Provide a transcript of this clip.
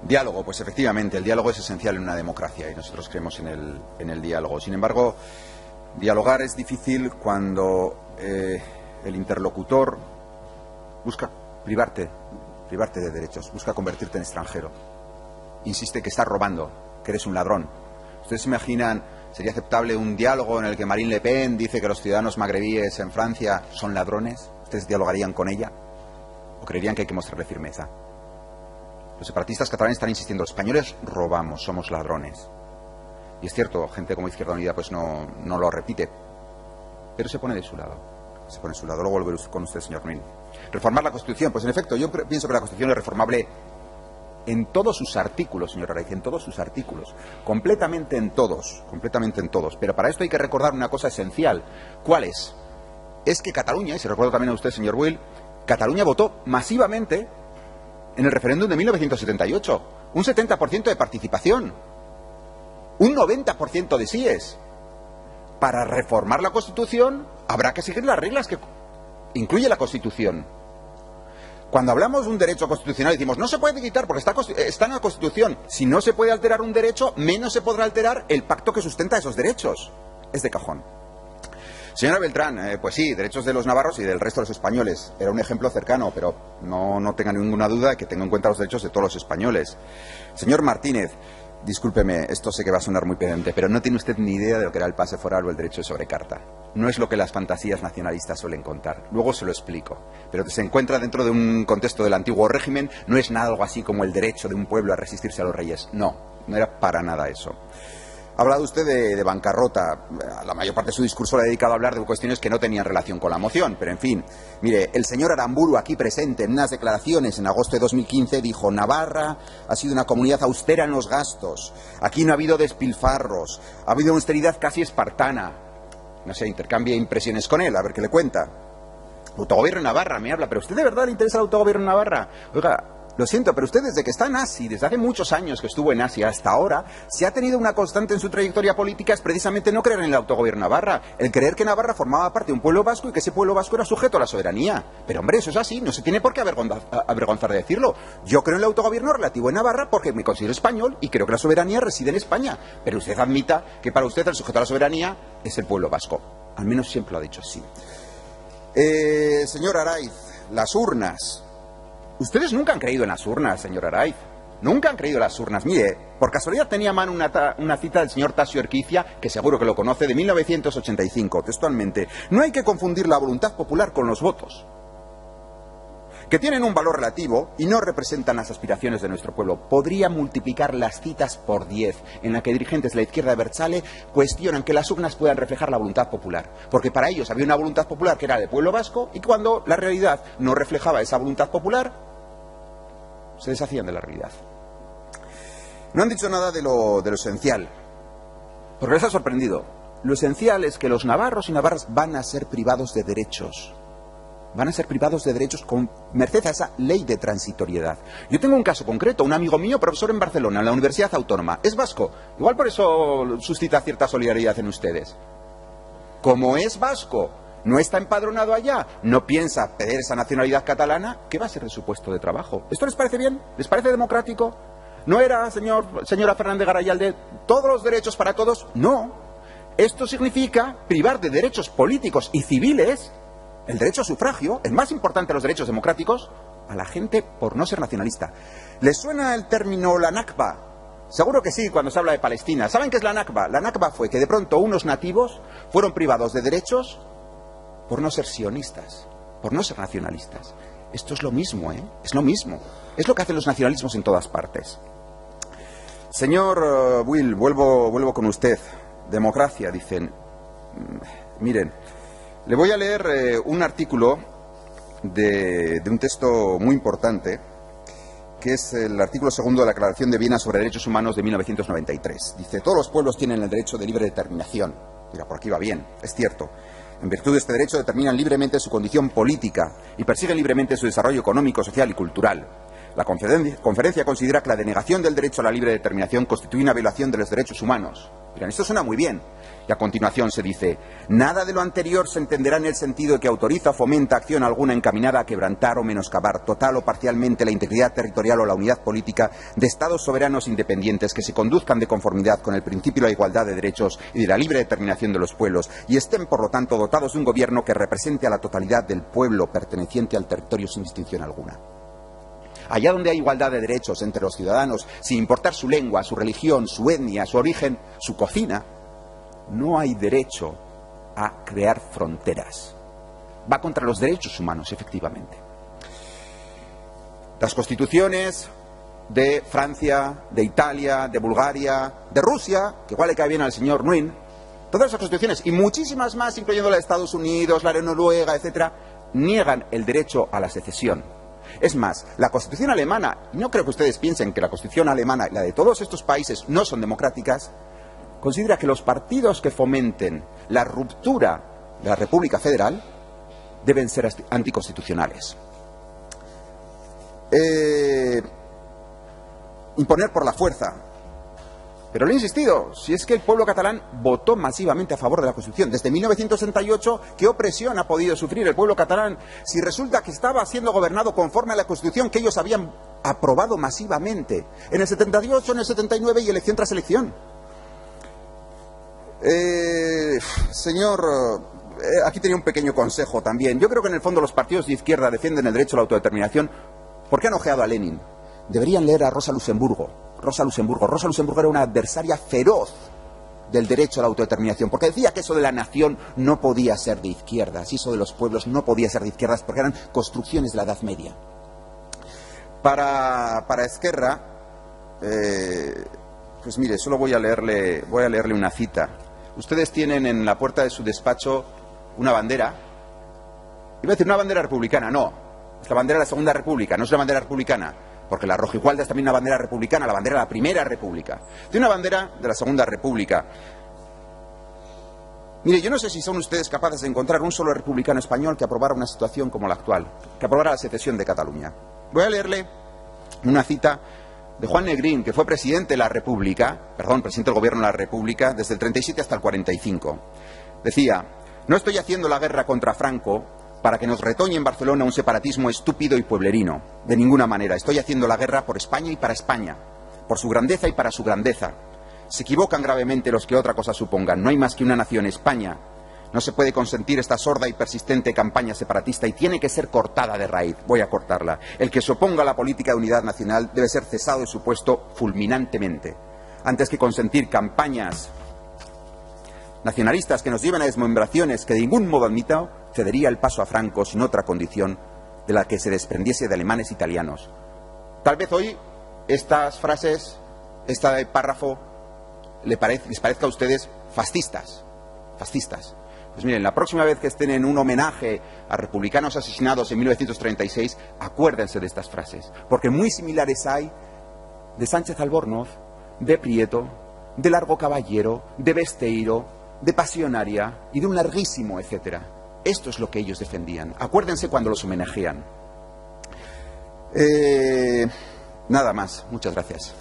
Diálogo, pues efectivamente, el diálogo es esencial en una democracia y nosotros creemos en el diálogo. Sin embargo, dialogar es difícil cuando el interlocutor busca privarte de derechos, busca convertirte en extranjero. Insiste que estás robando, que eres un ladrón. ¿Ustedes se imaginan, sería aceptable un diálogo en el que Marine Le Pen dice que los ciudadanos magrebíes en Francia son ladrones? ¿Ustedes dialogarían con ella? ¿O creerían que hay que mostrarle firmeza? Los separatistas catalanes están insistiendo, los españoles robamos, somos ladrones. Y es cierto, gente como Izquierda Unida pues no lo repite, pero se pone de su lado. Se pone de su lado. Luego volveré con usted, señor Mil. Reformar la Constitución. Pues en efecto, yo pienso que la Constitución es reformable en todos sus artículos, señor Araiz, en todos sus artículos. Completamente en todos. Pero para esto hay que recordar una cosa esencial. ¿Cuál es? Es que Cataluña, y se recuerda también a usted, señor Will, Cataluña votó masivamente en el referéndum de 1978. Un 70% de participación. Un 90% de síes. Para reformar la Constitución habrá que seguir las reglas que incluye la Constitución. Cuando hablamos de un derecho constitucional decimos no se puede quitar porque está en la Constitución. Si no se puede alterar un derecho, menos se podrá alterar el pacto que sustenta esos derechos. Es de cajón. Señora Beltrán, pues sí, derechos de los navarros y del resto de los españoles. Era un ejemplo cercano, pero no tenga ninguna duda de que tengo en cuenta los derechos de todos los españoles. Señor Martínez, discúlpeme, esto sé que va a sonar muy pedante, pero no tiene usted ni idea de lo que era el pase foral o el derecho de sobrecarta. No es lo que las fantasías nacionalistas suelen contar. Luego se lo explico. Pero que se encuentra dentro de un contexto del antiguo régimen, no es nada algo así como el derecho de un pueblo a resistirse a los reyes. No era para nada eso. Ha hablado usted de bancarrota. La mayor parte de su discurso le ha dedicado a hablar de cuestiones que no tenían relación con la moción. Pero, en fin, mire, el señor Aramburu, aquí presente en unas declaraciones en agosto de 2015, dijo: Navarra ha sido una comunidad austera en los gastos. Aquí no ha habido despilfarros. Ha habido una austeridad casi espartana. No sé, intercambie impresiones con él, a ver qué le cuenta. Autogobierno en Navarra, me habla. ¿Pero a usted de verdad le interesa el autogobierno en Navarra? Oiga, lo siento, pero usted desde que está en ASI, desde hace muchos años que estuvo en ASI hasta ahora, si ha tenido una constante en su trayectoria política es precisamente no creer en el autogobierno Navarra, el creer que Navarra formaba parte de un pueblo vasco y que ese pueblo vasco era sujeto a la soberanía. Pero hombre, eso es así, no se tiene por qué avergonzar de decirlo. Yo creo en el autogobierno relativo en Navarra porque me considero español y creo que la soberanía reside en España. Pero usted admita que para usted el sujeto a la soberanía es el pueblo vasco. Al menos siempre lo ha dicho así. Señor Araiz, las urnas. Ustedes nunca han creído en las urnas, señor Araiz. Nunca han creído en las urnas. Mire, por casualidad tenía a mano una cita del señor Tasio Erquicia, que seguro que lo conoce, de 1985, textualmente. No hay que confundir la voluntad popular con los votos, que tienen un valor relativo y no representan las aspiraciones de nuestro pueblo. Podría multiplicar las citas por 10, en la que dirigentes de la izquierda de Berchale cuestionan que las urnas puedan reflejar la voluntad popular, porque para ellos había una voluntad popular que era del pueblo vasco, y cuando la realidad no reflejaba esa voluntad popular, se deshacían de la realidad. No han dicho nada de lo esencial, porque les ha sorprendido. Lo esencial es que los navarros y navarras van a ser privados de derechos. Van a ser privados de derechos con merced a esa ley de transitoriedad. Yo tengo un caso concreto, un amigo mío, profesor en Barcelona, en la Universidad Autónoma, es vasco. Igual por eso suscita cierta solidaridad en ustedes. Como es vasco, no está empadronado allá, no piensa pedir esa nacionalidad catalana, ¿qué va a ser de su puesto de trabajo? ¿Esto les parece bien? ¿Les parece democrático? ¿No era, señora Fernández Garayalde, todos los derechos para todos? No. Esto significa privar de derechos políticos y civiles el derecho a sufragio, el más importante de los derechos democráticos, a la gente por no ser nacionalista. ¿Les suena el término la Nakba? Seguro que sí, cuando se habla de Palestina. ¿Saben qué es la Nakba? La Nakba fue que de pronto unos nativos fueron privados de derechos por no ser sionistas, por no ser nacionalistas. Esto es lo mismo, ¿eh? Es lo mismo. Es lo que hacen los nacionalismos en todas partes. Señor Will, vuelvo con usted. Democracia, dicen. Miren, le voy a leer un artículo de un texto muy importante, que es el artículo 2 de la Declaración de Viena sobre Derechos Humanos de 1993. Dice: todos los pueblos tienen el derecho de libre determinación. Mira, por aquí va bien, es cierto. En virtud de este derecho determinan libremente su condición política y persiguen libremente su desarrollo económico, social y cultural. La conferencia considera que la denegación del derecho a la libre determinación constituye una violación de los derechos humanos. Miren, esto suena muy bien. Y a continuación se dice: nada de lo anterior se entenderá en el sentido de que autoriza o fomenta acción alguna encaminada a quebrantar o menoscabar total o parcialmente la integridad territorial o la unidad política de Estados soberanos independientes que se conduzcan de conformidad con el principio de la igualdad de derechos y de la libre determinación de los pueblos y estén, por lo tanto, dotados de un gobierno que represente a la totalidad del pueblo perteneciente al territorio sin distinción alguna. Allá donde hay igualdad de derechos entre los ciudadanos, sin importar su lengua, su religión, su etnia, su origen, su cocina, no hay derecho a crear fronteras. Va contra los derechos humanos, efectivamente. Las constituciones de Francia, de Italia, de Bulgaria, de Rusia, que igual le cae bien al señor Nguyen, todas esas constituciones y muchísimas más, incluyendo la de Estados Unidos, la de Noruega, etcétera, niegan el derecho a la secesión. Es más, la Constitución alemana, y no creo que ustedes piensen que la Constitución alemana y la de todos estos países no son democráticas, considera que los partidos que fomenten la ruptura de la República Federal deben ser anticonstitucionales. Imponer por la fuerza. Pero le he insistido, si es que el pueblo catalán votó masivamente a favor de la Constitución. Desde 1968, ¿qué opresión ha podido sufrir el pueblo catalán si resulta que estaba siendo gobernado conforme a la Constitución que ellos habían aprobado masivamente? En el 78, en el 79 y elección tras elección. Señor, aquí tenía un pequeño consejo también. Yo creo que en el fondo los partidos de izquierda defienden el derecho a la autodeterminación porque han ojeado a Lenin. Deberían leer a Rosa Luxemburgo. Rosa Luxemburgo era una adversaria feroz del derecho a la autodeterminación, porque decía que eso de la nación no podía ser de izquierdas, y eso de los pueblos no podía ser de izquierdas, porque eran construcciones de la Edad Media. Para Ezquerra, pues mire, solo voy a leerle una cita. Ustedes tienen en la puerta de su despacho una bandera. Iba a decir una bandera republicana, no. Es la bandera de la Segunda República, no es la bandera republicana. Porque la rojigualda es también una bandera republicana, la bandera de la Primera República. De una bandera de la Segunda República. Mire, yo no sé si son ustedes capaces de encontrar un solo republicano español que aprobara una situación como la actual, que aprobara la secesión de Cataluña. Voy a leerle una cita de Juan Negrín, que fue presidente de la República, presidente del Gobierno de la República, desde el 37 hasta el 45. Decía: no estoy haciendo la guerra contra Franco para que nos retoñe en Barcelona un separatismo estúpido y pueblerino. De ninguna manera. Estoy haciendo la guerra por España y para España, por su grandeza y para su grandeza. Se equivocan gravemente los que otra cosa supongan. No hay más que una nación, España. No se puede consentir esta sorda y persistente campaña separatista y tiene que ser cortada de raíz. Voy a cortarla. El que se oponga a la política de unidad nacional debe ser cesado de su puesto fulminantemente. Antes que consentir campañas nacionalistas que nos lleven a desmembraciones que de ningún modo admito, cedería el paso a Franco sin otra condición de la que se desprendiese de alemanes e italianos. Tal vez hoy estas frases, este párrafo, les parezca a ustedes fascistas. Pues miren, la próxima vez que estén en un homenaje a republicanos asesinados en 1936, acuérdense de estas frases, porque muy similares hay de Sánchez Albornoz, de Prieto, de Largo Caballero, de Besteiro, de Pasionaria y de un larguísimo etcétera. Esto es lo que ellos defendían. Acuérdense cuando los homenajean. Nada más. Muchas gracias.